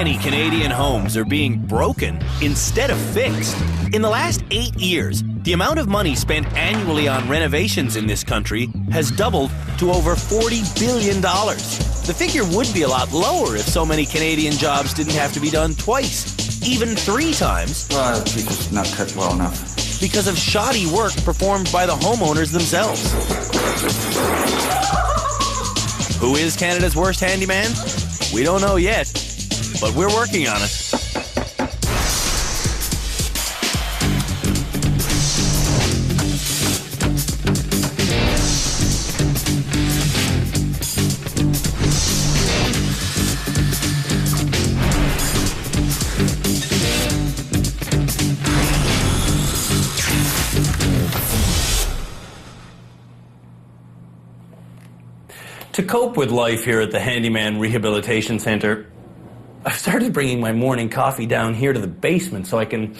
many Canadian homes are being broken instead of fixed. In the last 8 years, the amount of money spent annually on renovations in this country has doubled to over $40 billion. The figure would be a lot lower if so many Canadian jobs didn't have to be done twice, even 3 times. Well, it's not cut well enough. Because of shoddy work performed by the homeowners themselves. Who is Canada's worst handyman? We don't know yet, but we're working on it. To cope with life here at the Handyman Rehabilitation Centre, I've started bringing my morning coffee down here to the basement so I can,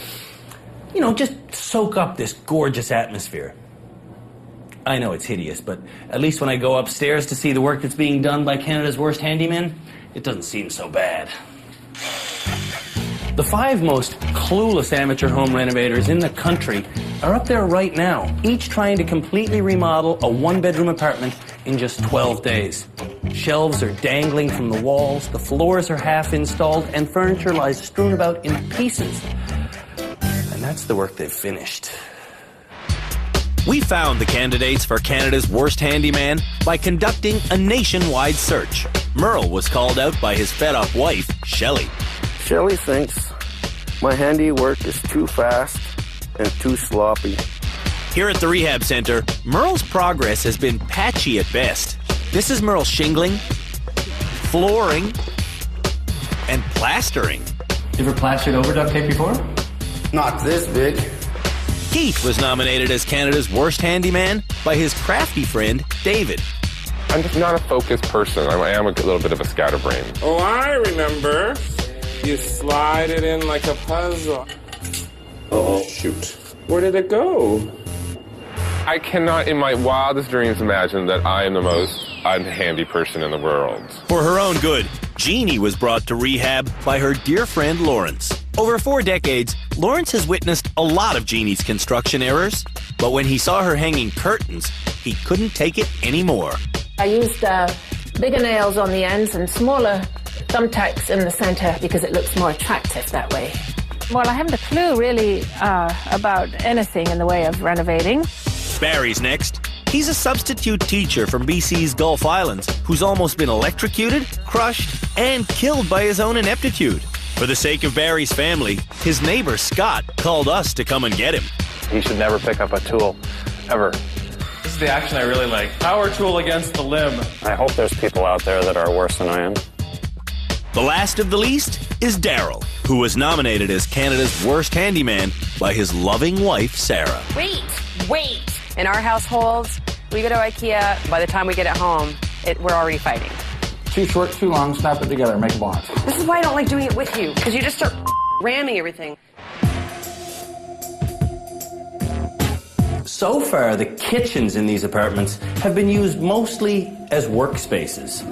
just soak up this gorgeous atmosphere. I know it's hideous, but at least when I go upstairs to see the work that's being done by Canada's worst handyman, it doesn't seem so bad. The 5 most clueless amateur home renovators in the country are up there right now, each trying to completely remodel a 1-bedroom apartment in just 12 days. Shelves are dangling from the walls, the floors are half installed, and furniture lies strewn about in pieces. And that's the work they've finished. We found the candidates for Canada's worst handyman by conducting a nationwide search. Merle was called out by his fed-up wife, Shelley. Shelley thinks my handiwork is too fast and too sloppy. Here at the rehab center, Merle's progress has been patchy at best. This is Merle shingling, flooring, and plastering. You ever plastered over duct tape before? Not this big. Keith was nominated as Canada's worst handyman by his crafty friend, David. I'm just not a focused person. I am a little bit of a scatterbrain. Oh, I remember. You slide it in like a puzzle. Oh, shoot. Where did it go? I cannot in my wildest dreams imagine that I am the most unhandy person in the world. For her own good, Jeannie was brought to rehab by her dear friend Lawrence. Over 4 decades, Lawrence has witnessed a lot of Jeannie's construction errors, but when he saw her hanging curtains, he couldn't take it anymore. I used bigger nails on the ends and smaller thumbtacks in the center because it looks more attractive that way. Well, I haven't a clue really about anything in the way of renovating. Barry's next. He's a substitute teacher from BC's Gulf Islands who's almost been electrocuted, crushed, and killed by his own ineptitude. For the sake of Barry's family, his neighbor Scott called us to come and get him. He should never pick up a tool, ever. This is the action I really like. Power tool against the limb. I hope there's people out there that are worse than I am. The last of the least is Daryl, who was nominated as Canada's worst handyman by his loving wife, Sarah. Wait. In our households, we go to IKEA. By the time we get it home, we're already fighting. Too short, too long, snap it together, make a box. This is why I don't like doing it with you, because you just start ramming everything. So far, the kitchens in these apartments have been used mostly as workspaces.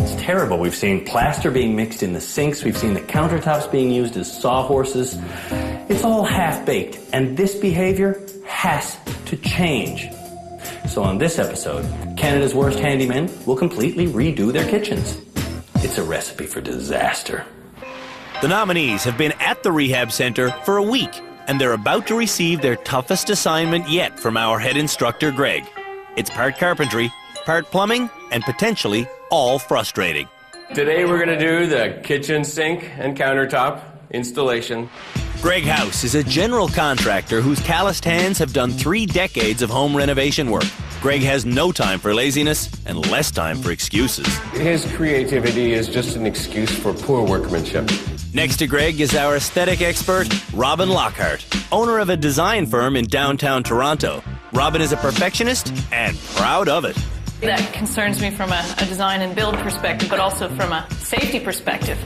It's terrible. We've seen plaster being mixed in the sinks. We've seen the countertops being used as sawhorses. It's all half-baked, and this behavior has to change. So on this episode, Canada's worst handymen will completely redo their kitchens. It's a recipe for disaster. The nominees have been at the rehab center for a week, and they're about to receive their toughest assignment yet from our head instructor, Greg. It's part carpentry, part plumbing, and potentially all frustrating. Today we're going to do the kitchen sink and countertop installation. Greg House is a general contractor whose calloused hands have done 3 decades of home renovation work. Greg has no time for laziness and less time for excuses. His creativity is just an excuse for poor workmanship. Next to Greg is our aesthetic expert, Robin Lockhart, owner of a design firm in downtown Toronto. Robin is a perfectionist and proud of it. That concerns me from a design and build perspective, but also from a safety perspective.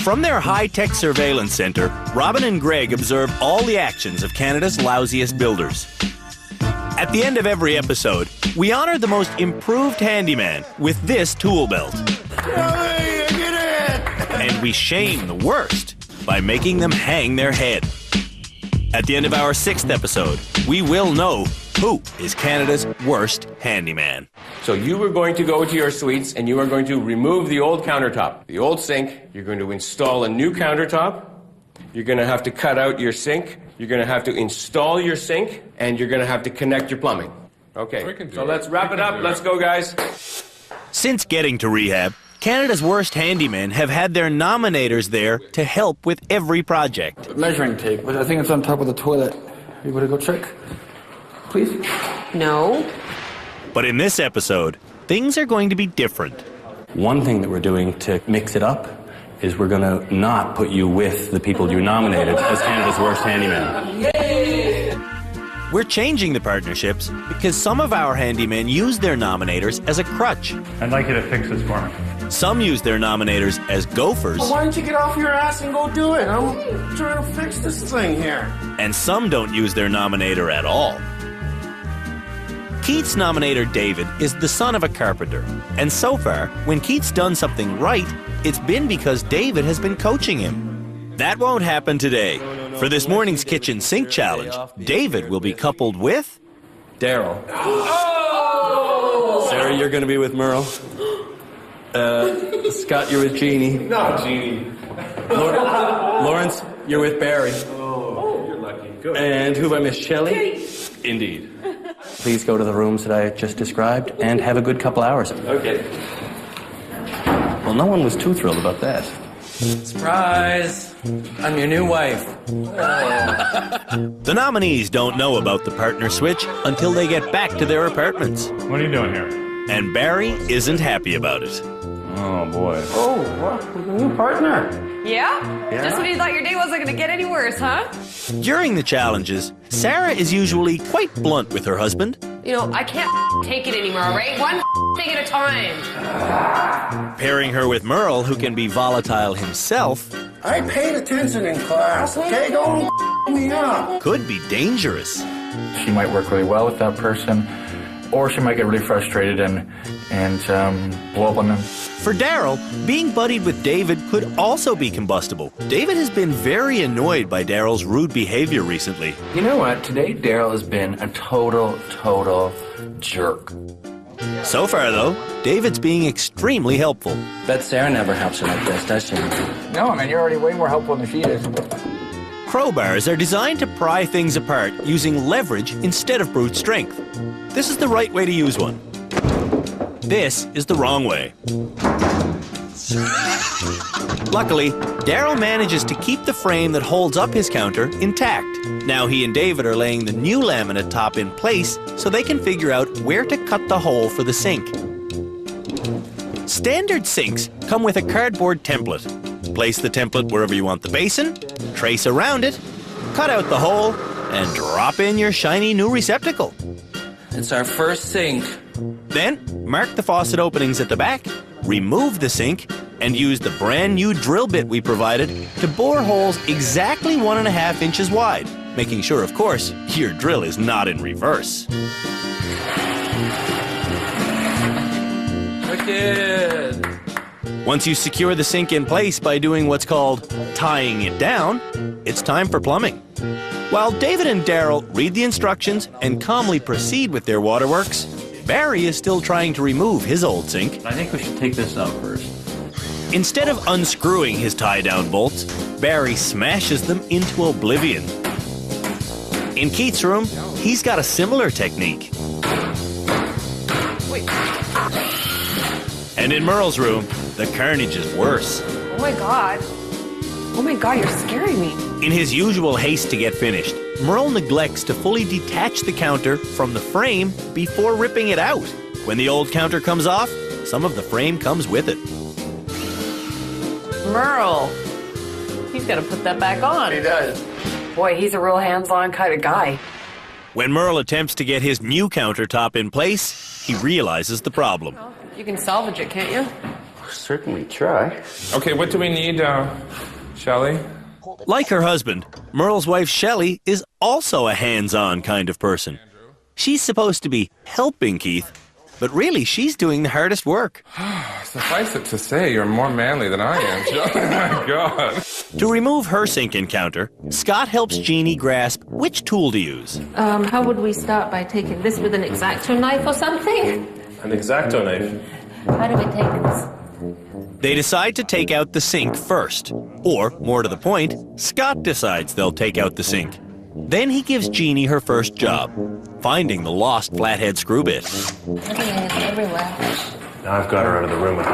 From their high-tech surveillance center, Robin and Greg observe all the actions of Canada's lousiest builders. At the end of every episode, we honor the most improved handyman with this tool belt. And we shame the worst by making them hang their head. At the end of our 6th episode, we will know who is Canada's worst handyman. So you are going to go to your suites and you are going to remove the old countertop, the old sink. You're going to install a new countertop. You're going to have to cut out your sink. You're going to have to install your sink, and you're going to have to connect your plumbing. Okay, so let's wrap it up. Let's go, guys. Since getting to rehab, Canada's worst handymen have had their nominators there to help with every project. Measuring tape, but I think it's on top of the toilet. You want to go check? Please? No. But in this episode, things are going to be different. One thing that we're doing to mix it up is we're going to not put you with the people you nominated as Canada's worst handyman. We're changing the partnerships because some of our handymen use their nominators as a crutch. I'd like you to fix this for me. Some use their nominators as gophers. Well, why don't you get off your ass and go do it? I'm trying to fix this thing here. And some don't use their nominator at all. Keith's nominator, David, is the son of a carpenter. And so far, when Keith's done something right, it's been because David has been coaching him. That won't happen today. For this morning's kitchen sink challenge, David will be coupled with Daryl. Oh! Sarah, you're going to be with Merle. Scott, you're with Jeannie. No, Jeannie. Lawrence, you're with Barry. Oh, you're lucky. Good. And who have I missed? Shelley? Indeed. Please go to the rooms that I just described and have a good couple hours. Okay. Well, no one was too thrilled about that. Surprise! I'm your new wife. The nominees don't know about the partner switch until they get back to their apartments. What are you doing here? And Barry isn't happy about it. Oh, boy. Oh, what? With a new partner. Yeah? Just when you thought your day wasn't going to get any worse, huh? During the challenges, Sarah is usually quite blunt with her husband. You know, I can't take it anymore, all right? One thing at a time. Pairing her with Merle, who can be volatile himself, I paid attention in class, okay? Don't me up. could be dangerous. She might work really well with that person, or she might get really frustrated and blow up on them. For Daryl, being buddied with David could also be combustible. David has been very annoyed by Daryl's rude behavior recently. You know what? Today, Daryl has been a total jerk. So far, though, David's being extremely helpful. Bet Sarah never helps her like this, does she? No, man, you're already way more helpful than she is. Crowbars are designed to pry things apart using leverage instead of brute strength. This is the right way to use one. This is the wrong way. Luckily, Daryl manages to keep the frame that holds up his counter intact. Now he and David are laying the new laminate top in place so they can figure out where to cut the hole for the sink. Standard sinks come with a cardboard template. Place the template wherever you want the basin, trace around it, cut out the hole, and drop in your shiny new receptacle. It's our first sink. Then, mark the faucet openings at the back, remove the sink, and use the brand new drill bit we provided to bore holes exactly 1.5 inches wide, making sure, of course, your drill is not in reverse. Wicked. Once you secure the sink in place by doing what's called tying it down, it's time for plumbing. While David and Daryl read the instructions and calmly proceed with their waterworks, Barry is still trying to remove his old sink. I think we should take this out first. Instead of unscrewing his tie-down bolts, Barry smashes them into oblivion. In Keith's room, he's got a similar technique. Wait. And in Merle's room, the carnage is worse. Oh my God. Oh my God, you're scaring me. In his usual haste to get finished, Merle neglects to fully detach the counter from the frame before ripping it out. When the old counter comes off, some of the frame comes with it. Merle. He's got to put that back on. He does. Boy, he's a real hands-on kind of guy. When Merle attempts to get his new countertop in place, he realizes the problem. You can salvage it, can't you? Certainly try. Okay, what do we need, Shelley? Like her husband, Merle's wife Shelley is also a hands-on kind of person. She's supposed to be helping Keith, but really she's doing the hardest work. Suffice it to say, you're more manly than I am, Joe. Oh my God. To remove her sink encounter, Scott helps Jeannie grasp which tool to use. How would we start by taking this with an X-Acto knife or something? An X-Acto knife. How do we take this? They decide to take out the sink first. Or, more to the point, Scott decides they'll take out the sink. Then he gives Jeannie her first job, finding the lost flathead screw bit. Everything is everywhere. Now I've got her out of the room. I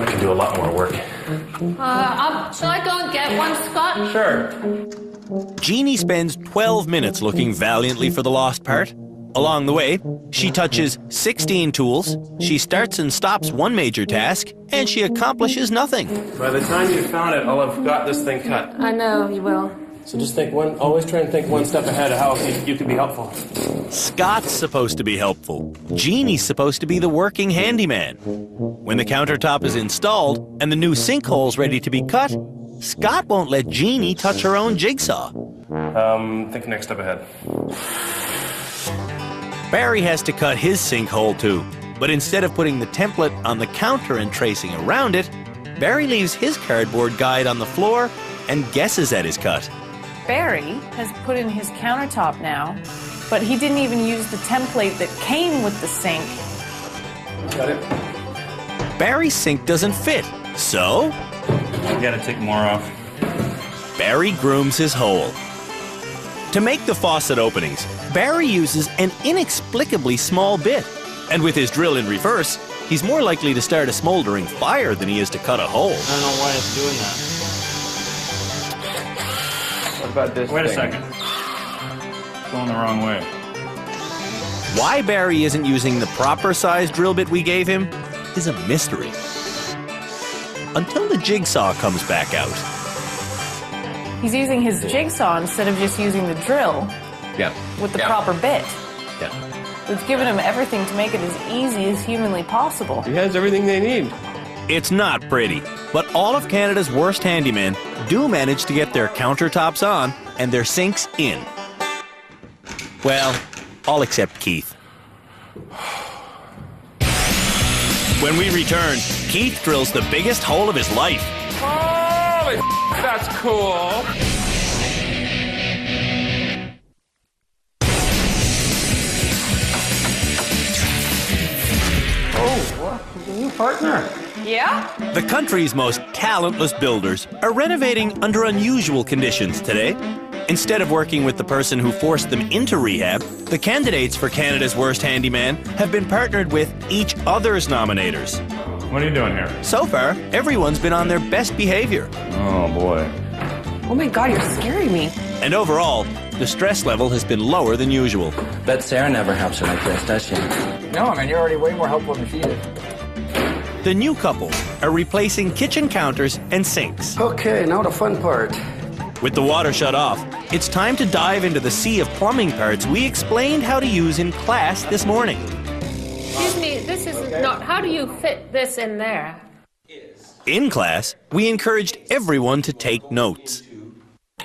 can do a lot more work. Shall I go and get one, Scott? Sure. Jeannie spends 12 minutes looking valiantly for the lost part. Along the way, she touches 16 tools, she starts and stops one major task, and she accomplishes nothing. By the time you found it, I'll have got this thing cut. I know, you will. So just always try and think one step ahead of how you can be helpful. Scott's supposed to be helpful. Jeannie's supposed to be the working handyman. When the countertop is installed and the new sinkhole's ready to be cut, Scott won't let Jeannie touch her own jigsaw. Think next step ahead. Barry has to cut his sinkhole too, but instead of putting the template on the counter and tracing around it, Barry leaves his cardboard guide on the floor and guesses at his cut. Barry has put in his countertop now, but he didn't even use the template that came with the sink. Got it. Barry's sink doesn't fit, so You gotta take more off. Barry grooms his hole. To make the faucet openings, Barry uses an inexplicably small bit. And with his drill in reverse, he's more likely to start a smoldering fire than he is to cut a hole. I don't know why it's doing that. What about this Wait a thing? second. It's going the wrong way. Why Barry isn't using the proper size drill bit we gave him is a mystery. Until the jigsaw comes back out. He's using his jigsaw instead of just using the drill with the proper bit. We've given him everything to make it as easy as humanly possible. He has everything they need. It's not pretty, but all of Canada's worst handymen do manage to get their countertops on and their sinks in. Well, all except Keith. When we return, Keith drills the biggest hole of his life. Holy that's cool. A new partner. Yeah? The country's most talentless builders are renovating under unusual conditions today. Instead of working with the person who forced them into rehab, the candidates for Canada's Worst Handyman have been partnered with each other's nominators. What are you doing here? So far, everyone's been on their best behavior. Oh, boy. Oh my God, you're scaring me. And overall, the stress level has been lower than usual. Bet Sarah never helps her like this, does she? No, man, you're already way more helpful than she is. The new couples are replacing kitchen counters and sinks. Okay, now the fun part. With the water shut off, it's time to dive into the sea of plumbing parts we explained how to use in class this morning. Excuse me, this is not... How do you fit this in there? In class, we encouraged everyone to take notes.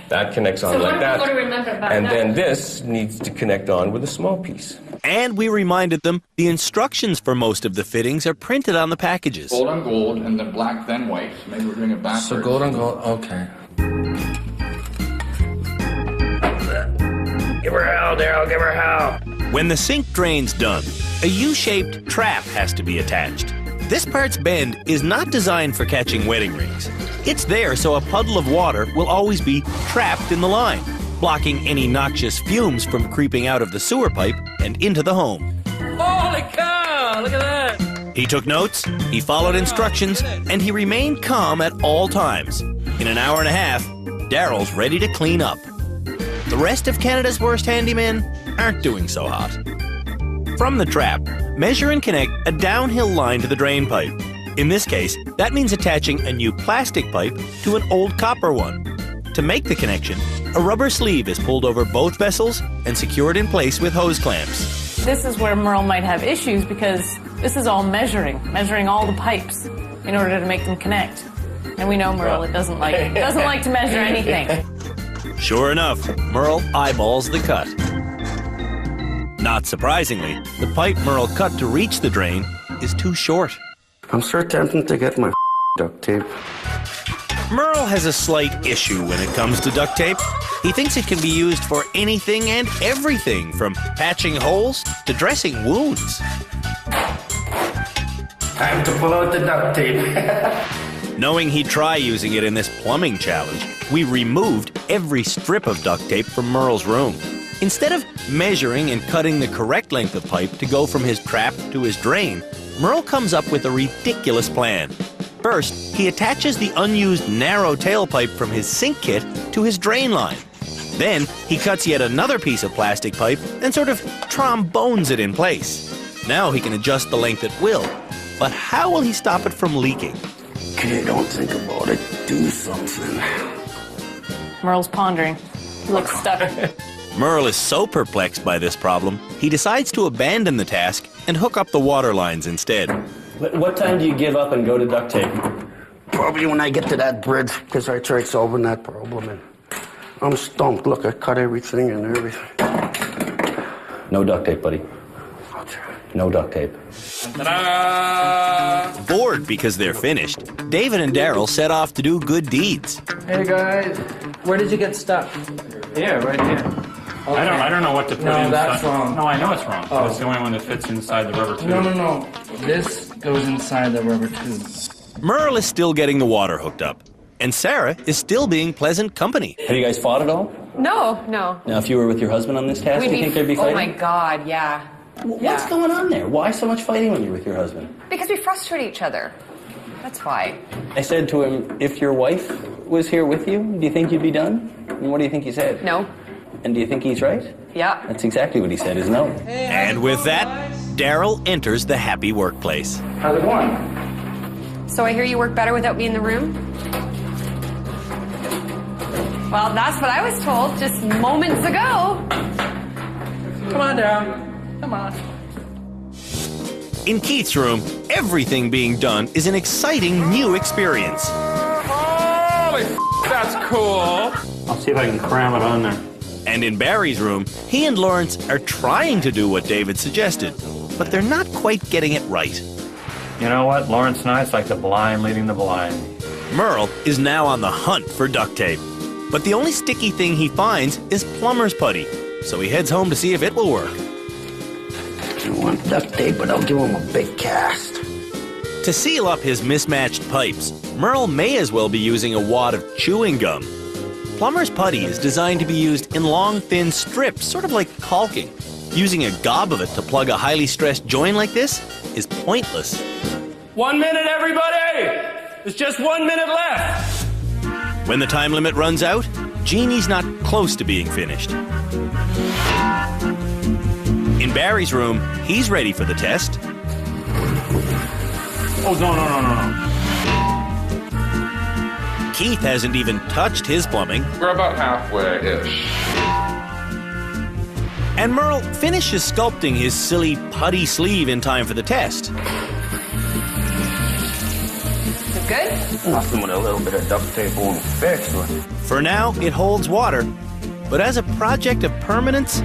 That connects on So what like are we that. going to remember about And that? then this needs to connect on with a small piece. And we reminded them the instructions for most of the fittings are printed on the packages. Gold on gold, and then black, then white. Maybe we're doing it backwards. So gold on gold, okay. Give her hell, Daryl, give her hell. When the sink drain's done, a U-shaped trap has to be attached. This part's bend is not designed for catching wedding rings. It's there so a puddle of water will always be trapped in the line, blocking any noxious fumes from creeping out of the sewer pipe and into the home. Holy cow! Look at that! He took notes, he followed instructions, and he remained calm at all times. In an hour and a half, Daryl's ready to clean up. The rest of Canada's Worst Handymen aren't doing so hot. From the trap, measure and connect a downhill line to the drain pipe. In this case, that means attaching a new plastic pipe to an old copper one. To make the connection, a rubber sleeve is pulled over both vessels and secured in place with hose clamps. This is where Merle might have issues because this is all measuring all the pipes in order to make them connect. And we know Merle doesn't like to measure anything. Sure enough, Merle eyeballs the cut. Not surprisingly, the pipe Merle cut to reach the drain is too short. I'm sure tempted to get my duct tape. Merle has a slight issue when it comes to duct tape. He thinks it can be used for anything and everything, from patching holes to dressing wounds. Time to pull out the duct tape. Knowing he'd try using it in this plumbing challenge, we removed every strip of duct tape from Merle's room. Instead of measuring and cutting the correct length of pipe to go from his trap to his drain, Merle comes up with a ridiculous plan. First, he attaches the unused narrow tailpipe from his sink kit to his drain line. Then, he cuts yet another piece of plastic pipe and sort of trombones it in place. Now he can adjust the length at will. But how will he stop it from leaking? Okay, don't think about it. Do something. Merle's pondering. He looks stuck. Merle is so perplexed by this problem, he decides to abandon the task and hook up the water lines instead. What time do you give up and go to duct tape? Probably when I get to that bridge, because I tried solving that problem. And I'm stumped. Look, I cut everything and everything. No duct tape, buddy. I'll try. No duct tape. Ta-da! Bored because they're finished, David and Daryl set off to do good deeds. Hey guys, where did you get stuck? Yeah, right here. Okay. I don't know what to put No, inside. that's wrong. No, I know it's wrong. Oh. It's the only one that fits inside the rubber tube. No. This goes inside the rubber tube. Merle is still getting the water hooked up, and Sarah is still being pleasant company. Have you guys fought at all? No. Now, if you were with your husband on this task, do you think there'd be fighting? Oh my God, yeah. What's going on there? Why so much fighting when you're with your husband? Because we frustrate each other. That's why. I said to him, if your wife was here with you, do you think you'd be done? And what do you think he said? No. And do you think he's right? Yeah. That's exactly what he said, is no. And with that, Daryl enters the happy workplace. How's it going? So I hear you work better without me in the room? Well, that's what I was told just moments ago. Come on down. Come on. In Keith's room, everything being done is an exciting new experience. Holy that's cool. I'll see if I can cram it on there. And in Barry's room, he and Lawrence are trying to do what David suggested, but they're not quite getting it right. You know what? Lawrence and I, it's like the blind leading the blind. Merle is now on the hunt for duct tape, but the only sticky thing he finds is plumber's putty, so he heads home to see if it will work. I want duct tape, but I'll give him a big cast. To seal up his mismatched pipes, Merle may as well be using a wad of chewing gum. Plumber's putty is designed to be used in long, thin strips, sort of like caulking. Using a gob of it to plug a highly stressed joint like this is pointless. 1 minute, everybody! There's just 1 minute left! When the time limit runs out, Jeannie's not close to being finished. In Barry's room, he's ready for the test. Oh, no. Keith hasn't even touched his plumbing. We're about halfway-ish. And Merle finishes sculpting his silly putty sleeve in time for the test. Is it good? Nothing with a little bit of duct tape won't fix it. For now, it holds water. But as a project of permanence,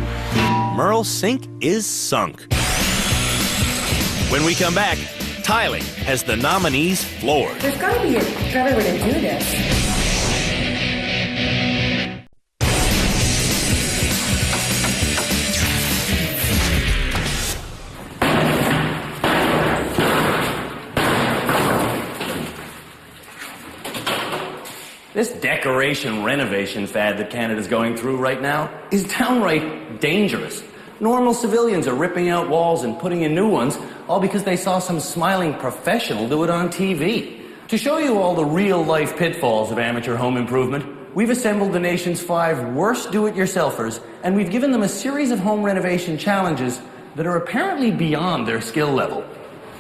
Merle's sink is sunk. When we come back, tiling has the nominees floored. There's got to be a better way to do this. This decoration renovation fad that Canada's going through right now is downright dangerous. Normal civilians are ripping out walls and putting in new ones, all because they saw some smiling professional do it on TV. To show you all the real-life pitfalls of amateur home improvement, we've assembled the nation's 5 worst do-it-yourselfers, and we've given them a series of home renovation challenges that are apparently beyond their skill level.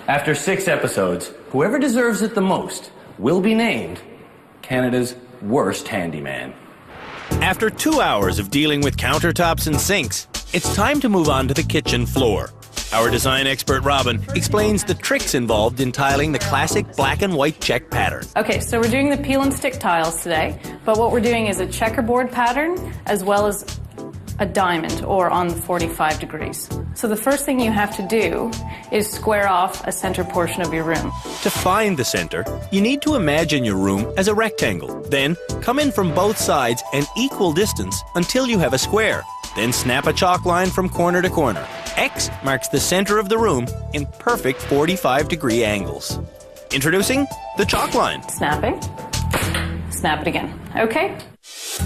After 6 episodes, whoever deserves it the most will be named Canada's worst handyman. After 2 hours of dealing with countertops and sinks, it's time to move on to the kitchen floor. Our design expert, Robin, explains the tricks involved in tiling the classic black and white check pattern. Okay, so we're doing the peel and stick tiles today, but what we're doing is a checkerboard pattern as well as a diamond or on the 45 degrees. So the first thing you have to do is square off a center portion of your room. To find the center, you need to imagine your room as a rectangle. Then come in from both sides an equal distance until you have a square. Then snap a chalk line from corner to corner. X marks the center of the room in perfect 45-degree angles. Introducing the chalk line. Snapping. Snap it again. Okay?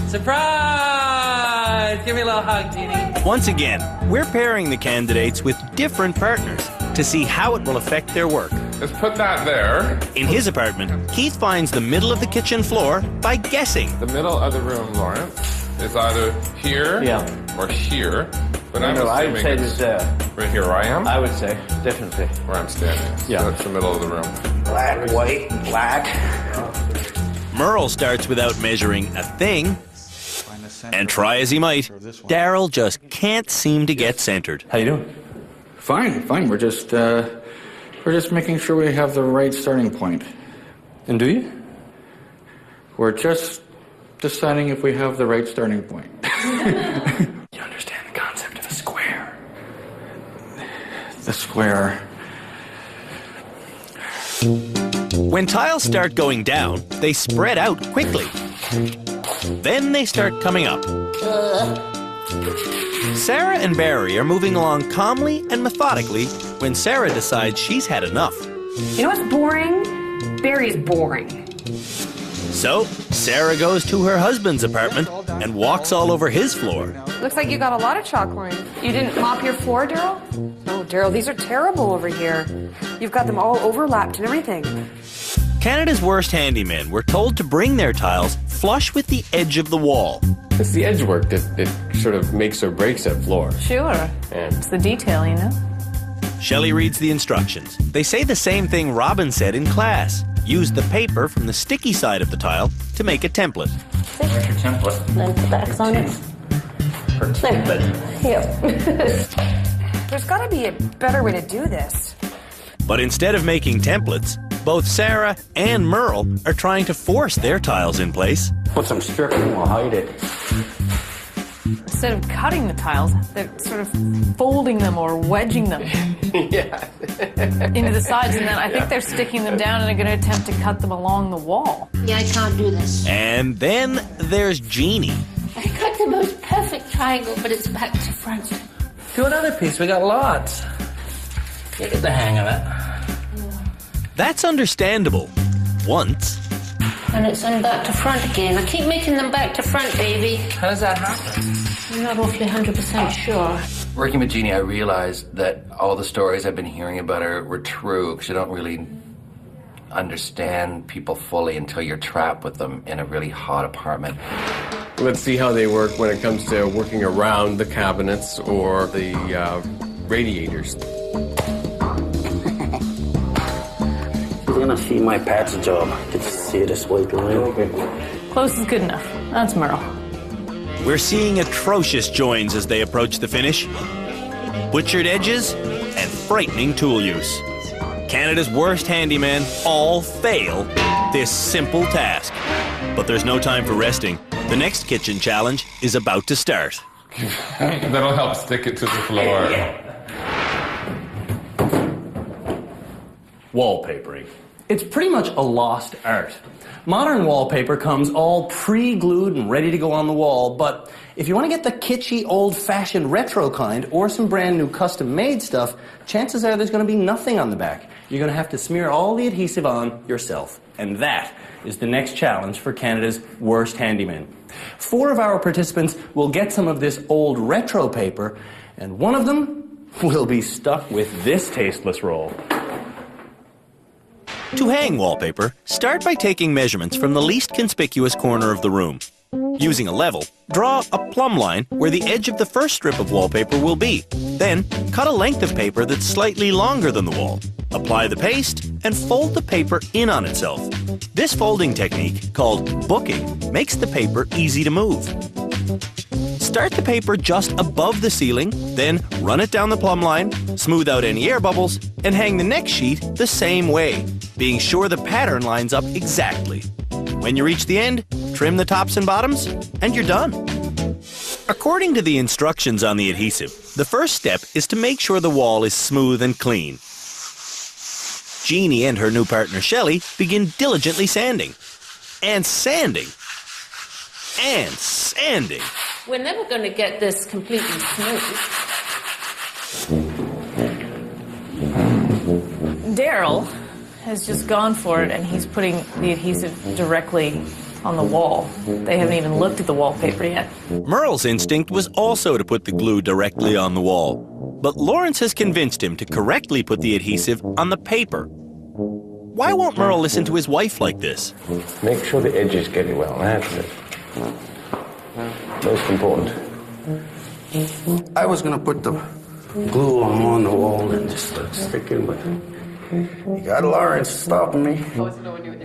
Surprise! Give me a little hug, Jeannie. Once again, we're pairing the candidates with different partners to see how it will affect their work. Let's put that there. In his apartment, Keith finds the middle of the kitchen floor by guessing. The middle of the room, Lawrence, is either here or here. But I'm assuming I would say it's right here where I am? I would say, definitely. Where I'm standing. Yeah. So that's the middle of the room. Black, white, black. Merle starts without measuring a thing, and try as he might, Daryl just can't seem to get centered. How you doing? Fine. We're just making sure we have the right starting point. And do you? We're just deciding if we have the right starting point. You understand the concept of a square? The square. When tiles start going down, they spread out quickly. Then they start coming up. Sarah and Barry are moving along calmly and methodically when Sarah decides she's had enough. You know what's boring? Barry's boring. So, Sarah goes to her husband's apartment and walks all over his floor. Looks like you got a lot of chalk lines. You didn't mop your floor, Daryl? Oh, Daryl, these are terrible over here. You've got them all overlapped and everything. Canada's worst handymen were told to bring their tiles flush with the edge of the wall. It's the edge work that sort of makes or breaks that floor. Sure. It's the detail, you know? Shelley reads the instructions. They say the same thing Robin said in class. Use the paper from the sticky side of the tile to make a template. Where's your template? Then put the X on it. Her template. Yep. There's got to be a better way to do this. But instead of making templates, both Sarah and Merle are trying to force their tiles in place. Put some strip and we'll hide it. Instead of cutting the tiles, they're sort of folding them or wedging them into the sides, and then I think they're sticking them down and are going to attempt to cut them along the wall. Yeah, I can't do this. And then there's Jeannie. I cut the most perfect triangle, but it's back to front. Do another piece. We got lots. You get the hang of it. That's understandable. Once. And it's on back to front again. I keep making them back to front, baby. How does that happen? I'm not awfully 100% sure. Working with Jeannie, I realized that all the stories I've been hearing about her were true, because you don't really understand people fully until you're trapped with them in a really hot apartment. Let's see how they work when it comes to working around the cabinets or the radiators. You're gonna see my pat's job. Get to see this white line. Close is good enough. That's Merle. We're seeing atrocious joins as they approach the finish. Butchered edges and frightening tool use. Canada's worst handymen all fail this simple task. But there's no time for resting. The next kitchen challenge is about to start. That'll help stick it to the floor. Wallpapering. It's pretty much a lost art. Modern wallpaper comes all pre-glued and ready to go on the wall, but if you want to get the kitschy, old-fashioned retro kind or some brand new custom-made stuff, chances are there's going to be nothing on the back. You're going to have to smear all the adhesive on yourself. And that is the next challenge for Canada's worst handyman. 4 of our participants will get some of this old retro paper, and one of them will be stuck with this tasteless roll. To hang wallpaper, start by taking measurements from the least conspicuous corner of the room. Using a level, draw a plumb line where the edge of the first strip of wallpaper will be. Then, cut a length of paper that's slightly longer than the wall. Apply the paste and fold the paper in on itself. This folding technique, called booking, makes the paper easy to move. Start the paper just above the ceiling, then run it down the plumb line, smooth out any air bubbles, and hang the next sheet the same way, being sure the pattern lines up exactly. When you reach the end, trim the tops and bottoms, and you're done. According to the instructions on the adhesive, the first step is to make sure the wall is smooth and clean. Jeannie and her new partner Shelley begin diligently sanding. And sanding. And sanding. We're never going to get this completely smooth. Daryl has just gone for it, and he's putting the adhesive directly on the wall. They haven't even looked at the wallpaper yet. Merle's instinct was also to put the glue directly on the wall. But Lawrence has convinced him to correctly put the adhesive on the paper. Why won't Merle listen to his wife like this? Make sure the edges get it well. That's it. Most important. I was going to put the glue on the wall and just start sticking, but you got Lawrence stopping me.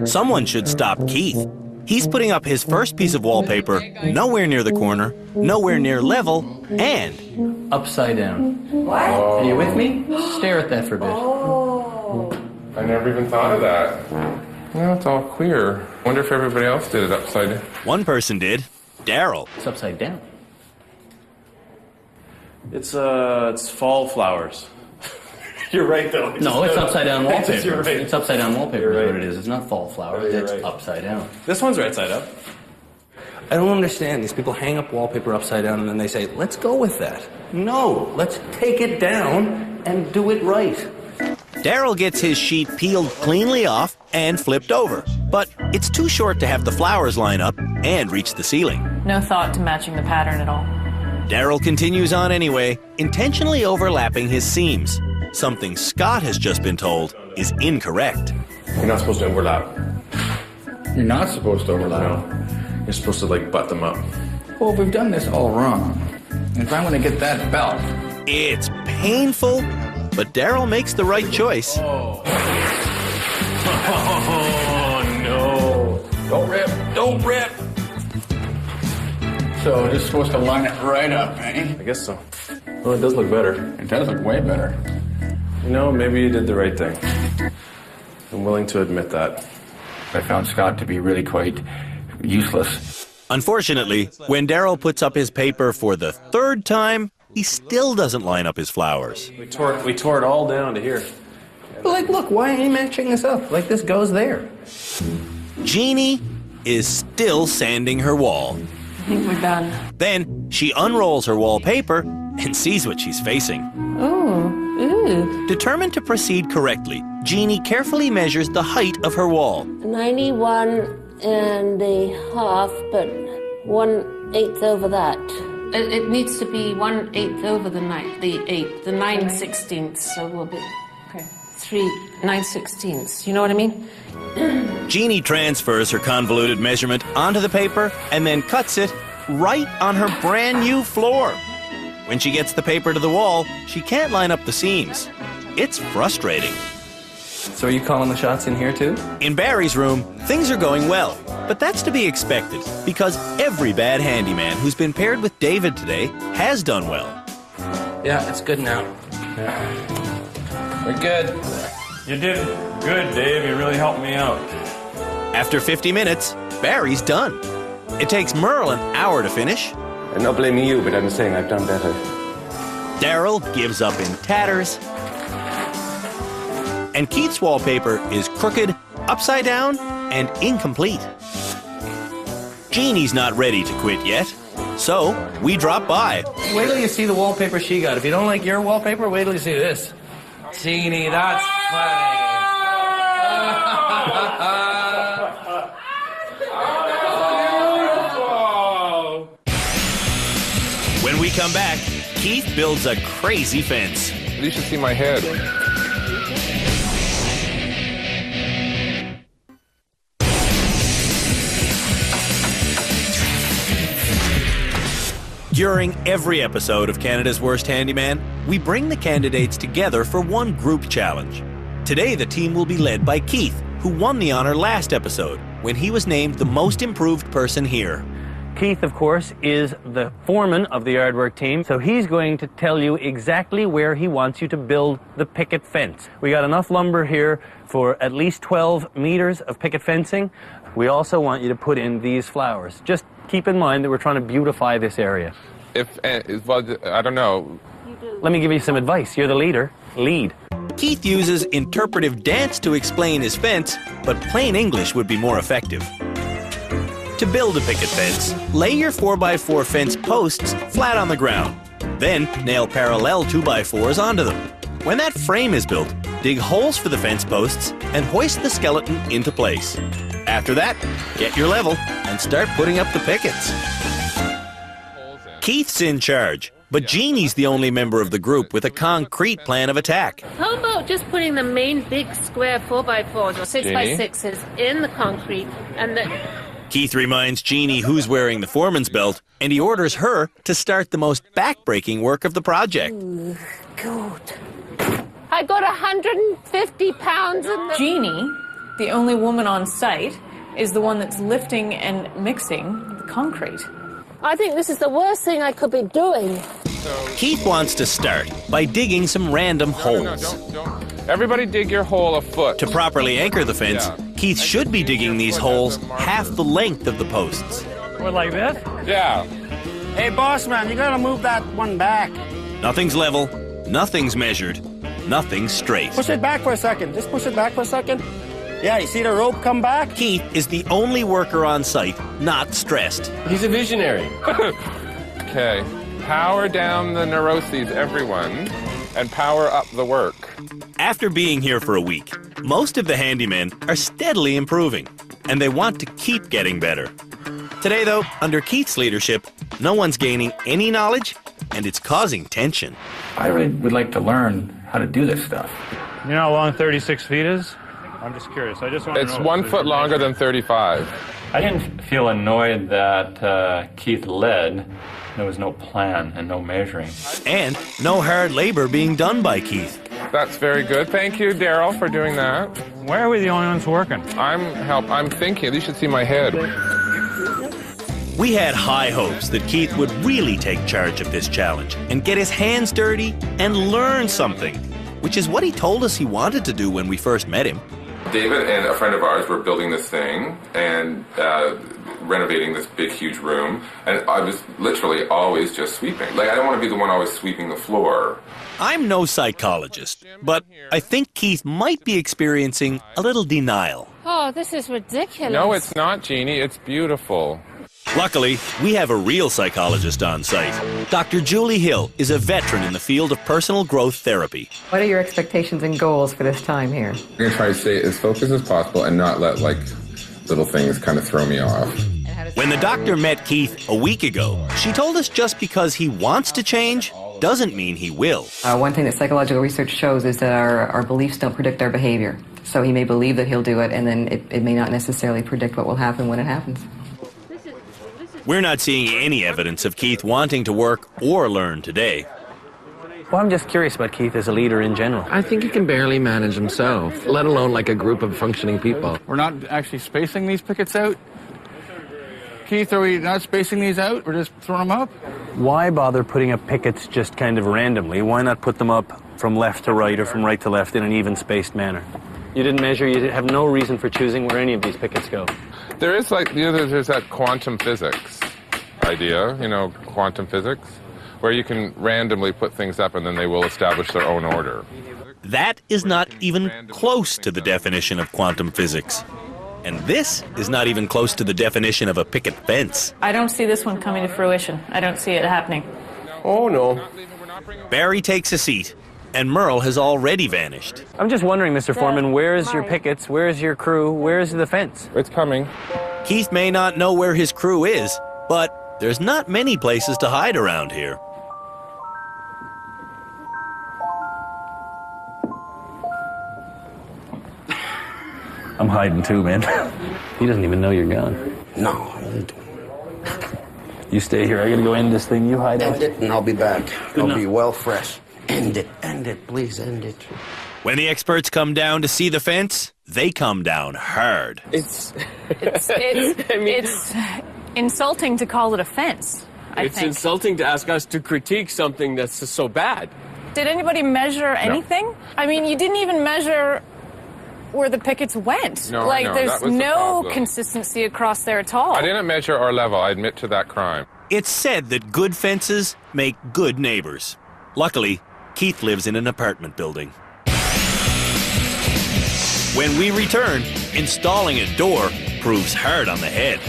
Someone should stop Keith. He's putting up his first piece of wallpaper nowhere near the corner, nowhere near level, and upside down. What? Are you with me? Stare at that for a bit. Oh. I never even thought of that. Well, it's all queer. I wonder if everybody else did it upside down. One person did. Daryl. It's upside down. It's fall flowers. You're right, though. No, it's upside down wallpaper. You're right. It's upside down wallpaper is what it is. It's not fall flowers. You're It's right. upside down. This one's right side up. I don't understand. These people hang up wallpaper upside down and then they say, let's go with that. No, let's take it down and do it right. Daryl gets his sheet peeled cleanly off and flipped over. But it's too short to have the flowers line up and reach the ceiling. No thought to matching the pattern at all. Daryl continues on anyway, intentionally overlapping his seams. Something Scott has just been told is incorrect. You're not supposed to overlap. You're not supposed to overlap. No. You're supposed to, butt them up. Well, we've done this all wrong. If I'm going to get that belt... It's painful, but Daryl makes the right choice. Oh, no. Don't rip. Don't rip. So just supposed to line it right up, eh? I guess so. Well, it does look better. It does look way better. You know, maybe you did the right thing. I'm willing to admit that. I found Scott to be really quite useless. Unfortunately, when Daryl puts up his paper for the third time, he still doesn't line up his flowers. We tore it all down to here. But look, why ain't he matching this up? This goes there. Jeannie is still sanding her wall. I think we're done. Then she unrolls her wallpaper and sees what she's facing. Ooh. Determined to proceed correctly, Jeannie carefully measures the height of her wall. 91.5, but 1/8 over that. It needs to be 1/8 over the 9/16, so we'll be 9/16. You know what I mean? Jeannie transfers her convoluted measurement onto the paper and then cuts it right on her brand new floor. When she gets the paper to the wall, she can't line up the seams. It's frustrating. So are you calling the shots in here too? In Barry's room, things are going well, but that's to be expected because every bad handyman who's been paired with David today has done well. Yeah, it's good now. We're good. You did good, Dave. You really helped me out. After 50 minutes, Barry's done. It takes Merle an hour to finish. I'm not blaming you, but I'm saying I've done better. Daryl gives up in tatters. And Keith's wallpaper is crooked, upside down, and incomplete. Jeannie's not ready to quit yet, so we drop by. Wait till you see the wallpaper she got. If you don't like your wallpaper, wait till you see this. Jeannie, that's funny. When we come back, Keith builds a crazy fence. You should see my head. During every episode of Canada's Worst Handyman, we bring the candidates together for one group challenge. Today, the team will be led by Keith, who won the honor last episode when he was named the most improved person here. Keith, of course, is the foreman of the yard work team, so he's going to tell you exactly where he wants you to build the picket fence. We got enough lumber here for at least 12 meters of picket fencing. We also want you to put in these flowers. Just keep in mind that we're trying to beautify this area. well, I don't know. Let me give you some advice. You're the leader. Lead. Keith uses interpretive dance to explain his fence, but plain English would be more effective. To build a picket fence, lay your 4x4 fence posts flat on the ground. Then nail parallel 2x4s onto them. When that frame is built, dig holes for the fence posts and hoist the skeleton into place. After that, get your level and start putting up the pickets. Keith's in charge, but Jeannie's the only member of the group with a concrete plan of attack. How about just putting the main big square 4x4s or 6x6s in the concrete and then... Keith reminds Jeannie who's wearing the foreman's belt, and he orders her to start the most back-breaking work of the project. Ooh, good. I got 150 pounds in the... Jeannie, the only woman on site, is the one that's lifting and mixing the concrete. I think this is the worst thing I could be doing. Keith wants to start by digging some random holes. Don't. Everybody dig your hole a foot. To properly anchor the fence, Keith should be digging these holes half the length of the posts. What, like this? Yeah. Hey, boss man, you gotta move that one back. Nothing's level, nothing's measured, nothing's straight. Push it back for a second. Just push it back for a second. Yeah, you see the rope come back? Keith is the only worker on site not stressed. He's a visionary. Okay. Power down the neuroses, everyone, and power up the work. After being here for a week, most of the handymen are steadily improving, and they want to keep getting better. Today, though, under Keith's leadership, no one's gaining any knowledge, and it's causing tension. I really would like to learn how to do this stuff. You know how long 36 feet is? I'm just curious. I just want to know. It's 1 foot longer than 35. I didn't feel annoyed that Keith led. There was no plan and no measuring. And no hard labor being done by Keith. That's very good. Thank you, Daryl, for doing that. Why are we the only ones working? I'm thinking. You should see my head. We had high hopes that Keith would really take charge of this challenge and get his hands dirty and learn something, which is what he told us he wanted to do when we first met him. David and a friend of ours were building this thing and renovating this big, huge room, and I was literally always just sweeping. Like, I don't want to be the one always sweeping the floor. I'm no psychologist, but I think Keith might be experiencing a little denial. Oh, this is ridiculous. No, it's not, Jeannie. It's beautiful. Luckily, we have a real psychologist on site. Dr. Julie Hill is a veteran in the field of personal growth therapy. What are your expectations and goals for this time here? I'm going to try to stay as focused as possible and not let, little things kind of throw me off. When the doctor met Keith a week ago, she told us just because he wants to change doesn't mean he will. One thing that psychological research shows is that our beliefs don't predict our behavior. So he may believe that he'll do it, and then it may not necessarily predict what will happen when it happens. We're not seeing any evidence of Keith wanting to work or learn today. Well, I'm just curious about Keith as a leader in general. I think he can barely manage himself, let alone like a group of functioning people. We're not actually spacing these pickets out? Keith, are we not spacing these out? We're just throwing them up? Why bother putting up pickets just kind of randomly? Why not put them up from left to right or from right to left in an even-spaced manner? You didn't measure, you have no reason for choosing where any of these pickets go. There is there's that quantum physics idea, quantum physics, where you can randomly put things up and then they will establish their own order. That is not even close to the definition of quantum physics. And this is not even close to the definition of a picket fence. I don't see this one coming to fruition. I don't see it happening. Oh, no. Barry takes a seat, and Merle has already vanished. I'm just wondering, Mr. Foreman, where's your pickets? Where's your crew? Where's the fence? It's coming. Keith may not know where his crew is, but there's not many places to hide around here. I'm hiding too, man. He doesn't even know you're gone. No. You stay here. I gotta go end this thing. You hide out. End it, and I'll be back. I'll be well fresh. End it, please end it. When the experts come down to see the fence, they come down hard. It's insulting to call it a fence, I think. It's insulting to ask us to critique something that's so bad. Did anybody measure anything? No. I mean, you didn't even measure where the pickets went. No, there's no consistency across there at all. I didn't measure or level. I admit to that crime. It's said that good fences make good neighbors. Luckily, Keith lives in an apartment building. When we return, installing a door proves hard on the head.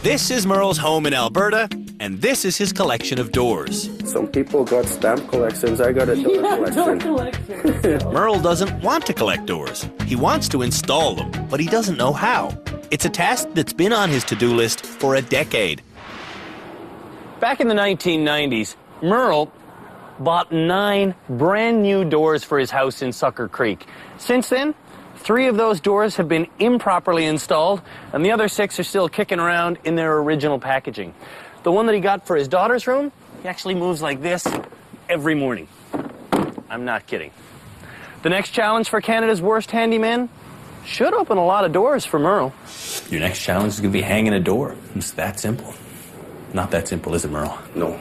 This is Merle's home in Alberta, and this is his collection of doors. Some people got stamp collections. I got a door collection. Merle doesn't want to collect doors. He wants to install them, but he doesn't know how. It's a task that's been on his to-do list for a decade. Back in the 1990s, Merle bought 9 brand new doors for his house in Sucker Creek. Since then, 3 of those doors have been improperly installed, and the other 6 are still kicking around in their original packaging. The one that he got for his daughter's room, he actually moves like this every morning. I'm not kidding. The next challenge for Canada's worst handyman should open a lot of doors for Merle. Your next challenge is going to be hanging a door. It's that simple. Not that simple, is it, Merle? No.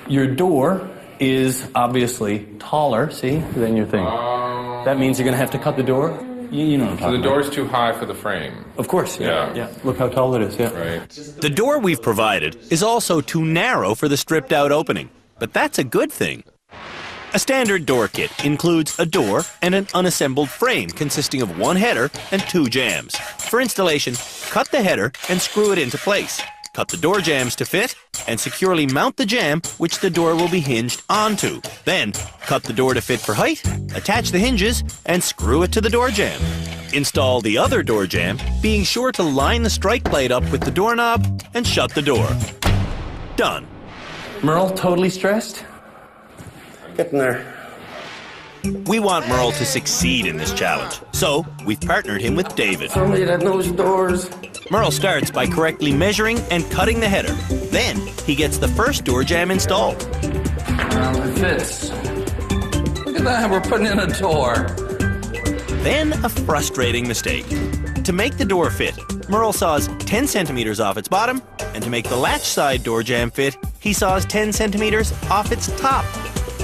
Your door is obviously taller, see, than your thing. That means you're going to have to cut the door. You know what I'm talking about. So the door's too high for the frame. Of course, yeah. Look how tall it is, yeah. Right. The door we've provided is also too narrow for the stripped-out opening, but that's a good thing. A standard door kit includes a door and an unassembled frame consisting of 1 header and 2 jambs. For installation, cut the header and screw it into place. Cut the door jambs to fit and securely mount the jamb which the door will be hinged onto. Then, cut the door to fit for height, attach the hinges, and screw it to the door jamb. Install the other door jamb, being sure to line the strike plate up with the doorknob and shut the door. Done. Merle, totally stressed? Getting there. We want Merle to succeed in this challenge, so we've partnered him with David. Somebody that knows doors. Merle starts by correctly measuring and cutting the header. Then, he gets the first door jamb installed. It fits. Look at that, we're putting in a door. Then, a frustrating mistake. To make the door fit, Merle saws 10 centimeters off its bottom, and to make the latch side door jamb fit, he saws 10 centimeters off its top.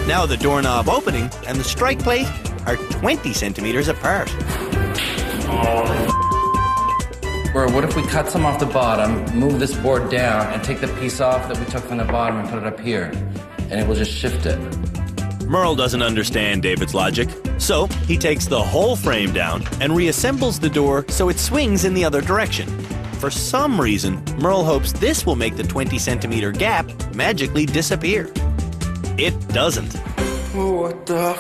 Now the doorknob opening and the strike plate are 20 centimeters apart. Or what if we cut some off the bottom, move this board down, and take the piece off that we took from the bottom and put it up here, and it will just shift it. Merle doesn't understand David's logic, so he takes the whole frame down and reassembles the door so it swings in the other direction. For some reason, Merle hopes this will make the 20-centimeter gap magically disappear. It doesn't. Oh, what the f***?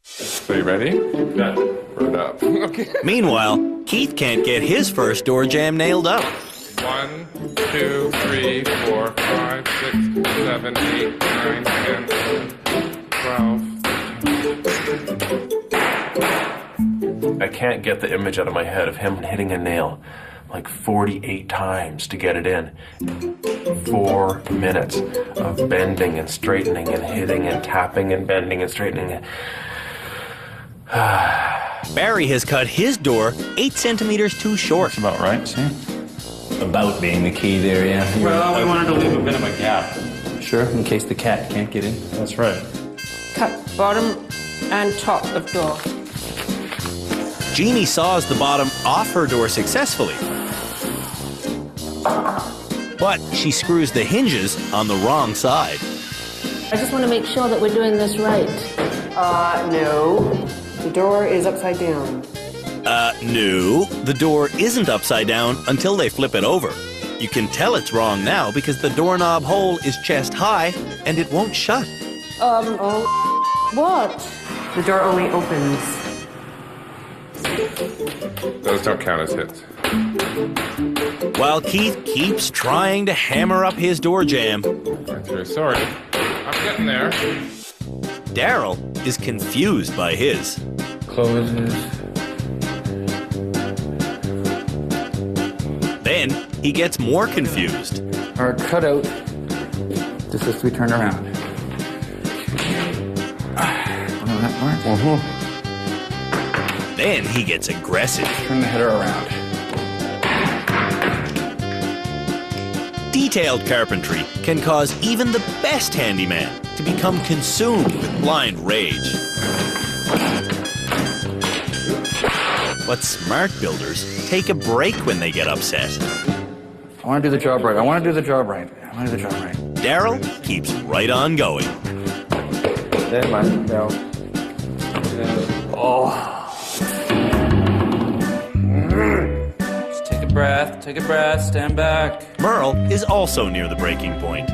So you ready? Yeah. Burn up. Okay. Meanwhile, Keith can't get his first door jamb nailed up. 1, 2, 3, 4, 5, 6, 7, 8, 9, 10, 12. I can't get the image out of my head of him hitting a nail like 48 times to get it in. 4 minutes of bending and straightening and hitting and tapping and bending and straightening. Barry has cut his door 8 centimeters too short. That's about right, see? About being the key there, yeah. Well, we wanted to leave a bit of a gap. Sure, in case the cat can't get in. That's right. Cut bottom and top of door. Jeannie saws the bottom off her door successfully. But she screws the hinges on the wrong side. I just want to make sure that we're doing this right. No. The door is upside down. No. The door isn't upside down until they flip it over. You can tell it's wrong now because the doorknob hole is chest high and it won't shut. What? The door only opens. Those don't count as hits. While Keith keeps trying to hammer up his door jamb, That's very sorry. I'm getting there. Daryl is confused by his. Closes. Then he gets more confused. Our cutout. This has to be turned around. That part? Then he gets aggressive. Turn the header around. Detailed carpentry can cause even the best handyman to become consumed with blind rage. But smart builders take a break when they get upset. I want to do the job right. I want to do the job right. I want to do the job right. Daryl keeps right on going. There, man. Daryl. Oh. Just take a breath, stand back. Merle is also near the breaking point.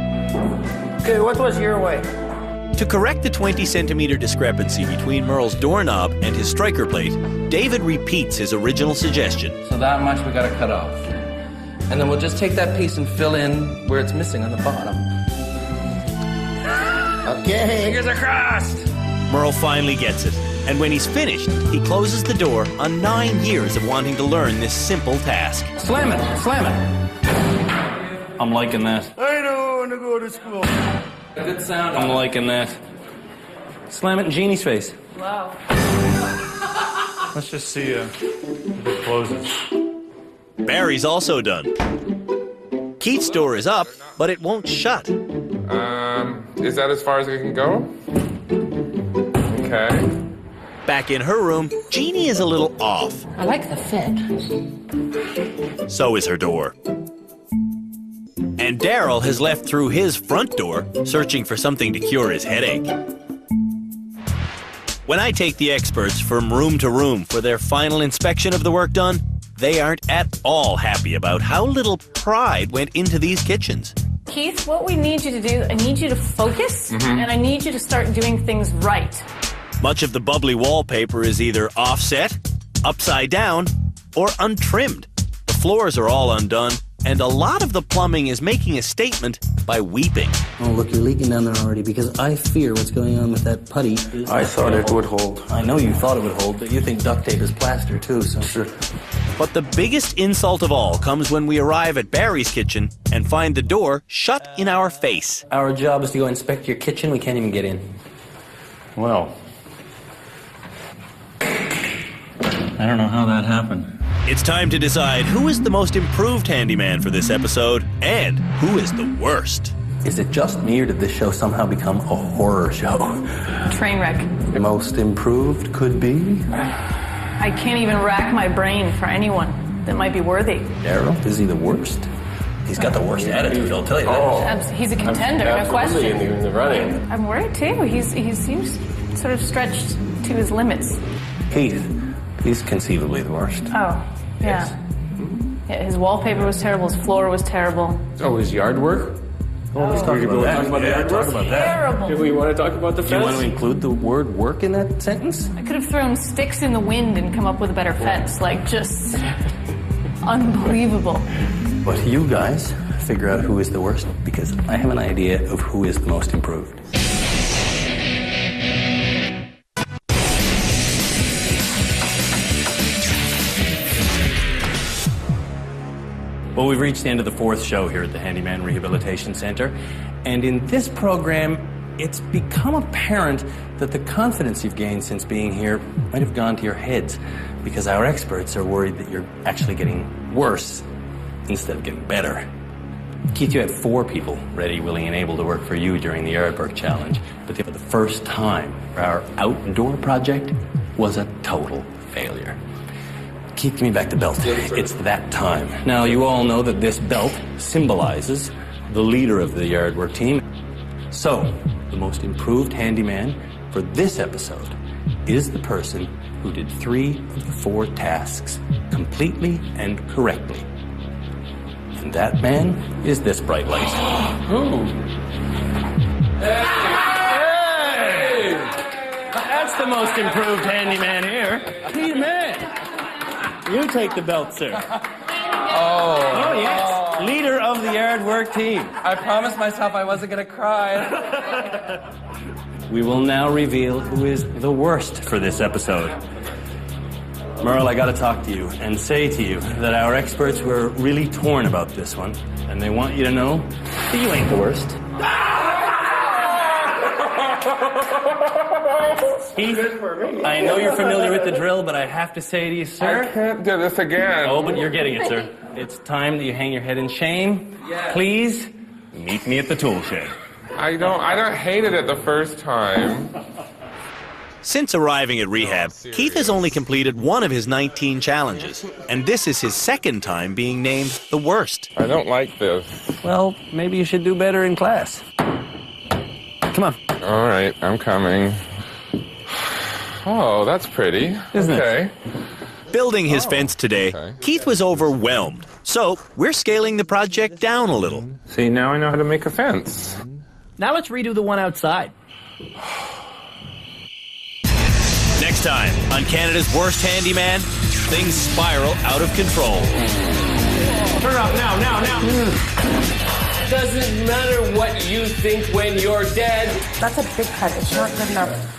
Okay, what was your way? To correct the 20-centimeter discrepancy between Merle's doorknob and his striker plate, David repeats his original suggestion. So that much we gotta cut off. And then we'll just take that piece and fill in where it's missing on the bottom. Okay. Fingers are crossed. Merle finally gets it, and when he's finished, he closes the door on 9 years of wanting to learn this simple task. Slam it, slam it. I'm liking that. I don't want to go to school. Good sound. I'm liking that. Slam it in Jeannie's face. Wow. Let's just see if it closes. Barry's also done. Keith's door is up, but it won't shut. Is that as far as it can go? Okay. Back in her room, Jeannie is a little off. I like the fit. So is her door. And Daryl has left through his front door, searching for something to cure his headache. When I take the experts from room to room for their final inspection of the work done, they aren't at all happy about how little pride went into these kitchens. Keith, what we need you to do, I need you to focus, and I need you to start doing things right. Much of the bubbly wallpaper is either offset, upside down, or untrimmed. The floors are all undone, and a lot of the plumbing is making a statement by weeping. Oh, look, you're leaking down there already because I fear what's going on with that putty. I thought it would hold. I know you thought it would hold, but you think duct tape is plaster too, so sure. But the biggest insult of all comes when we arrive at Barry's kitchen and find the door shut in our face. Our job is to go inspect your kitchen. We can't even get in. Well, I don't know how that happened. It's time to decide who is the most improved handyman for this episode and who is the worst. Is it just me, or did this show somehow become a horror show? Train wreck. Most improved could be? I can't even rack my brain for anyone that might be worthy. Daryl, is he the worst? He's got the worst attitude, I'll tell you that. He's a contender, no question. In the running. I'm worried too. He seems sort of stretched to his limits. Keith, he's conceivably the worst. Oh, yeah. Yeah, his wallpaper was terrible, his floor was terrible. Oh, his yard work? Let's talk about that. Talk about that. Terrible. Do we want to talk about the fence? Do you want to include the word work in that sentence? I could have thrown sticks in the wind and come up with a better fence. Like, just unbelievable. But you guys figure out who is the worst, because I have an idea of who is the most improved. Well, we've reached the end of the fourth show here at the Handyman Rehabilitation Center, and in this program, it's become apparent that the confidence you've gained since being here might have gone to your heads, because our experts are worried that you're actually getting worse instead of getting better. Keith, you had 4 people ready, willing, and able to work for you during the yard work challenge, but for the first time, our outdoor project was a total failure. Keith, give me back the belt. It's that time. Now, you all know that this belt symbolizes the leader of the yard work team. So, the most improved handyman for this episode is the person who did 3 of the 4 tasks completely and correctly. And that man is this bright light. Who? Hey! That's the most improved handyman here. Hey, man. You take the belt, sir. Oh, yes. Leader of the yard work team. I promised myself I wasn't going to cry. We will now reveal who is the worst for this episode. Merle, I gotta talk to you and say to you that our experts were really torn about this one, and they want you to know that you ain't the worst. Keith, I know you're familiar with the drill, but I have to say to you, sir... I can't do this again. Oh, but you're getting it, sir. It's time that you hang your head in shame. Yeah. Please, meet me at the tool shed. I don't hate it at the first time. Since arriving at rehab, Keith has only completed one of his 19 challenges, and this is his second time being named the worst. I don't like this. Well, maybe you should do better in class. Come on. All right, I'm coming. Oh, that's pretty. Isn't it? Okay. Building his fence today, Keith was overwhelmed, so we're scaling the project down a little. See, now I know how to make a fence. Now let's redo the one outside. Next time on Canada's Worst Handyman, things spiral out of control. Turn off now. Doesn't matter what you think when you're dead. That's a big cut. It's not good enough.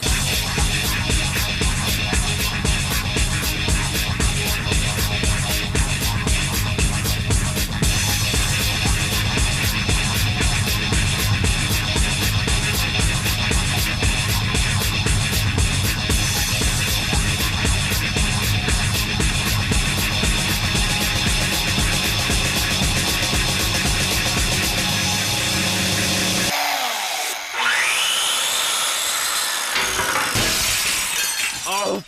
Oh.